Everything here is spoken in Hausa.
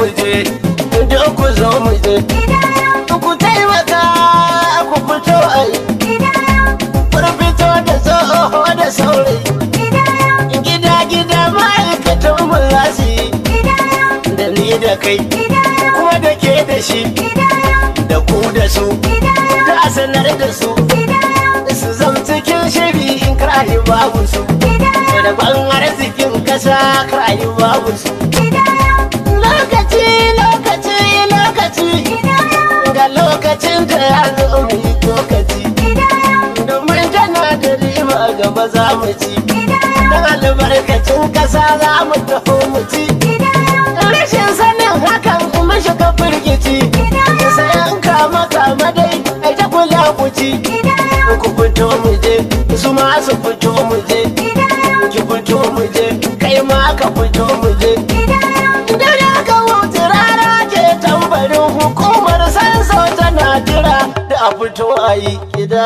mu je, duk ku zo mu je. Ku taimaka ku fito ai, fito da tsoho da saurayi. Gida-gida ma'aikatan mu za su yi, da ni da kai, kuma da ke da shi, da ku da su, da sanar da su, su zam cikin shiri in karayi babu su, da ban arzikin kasa karayi babu su. Lokaci, lokaci, lokaci, ga lokacin da ya zo mu yi lokaci, domin tana da riba gaba za mu ci, don albarkacin kasa za mu taho mu ci. Rashin sanin hakan kuma shiga firgici, sai an kama dai ai ta kula ku ci. Ku fito mu je, su ma su fito mu je, ki fito mu je, kai ma ka fito mu je. Dare ka wuce rara ke tambarin hukumar sanso tana jira da a fito a yi gida.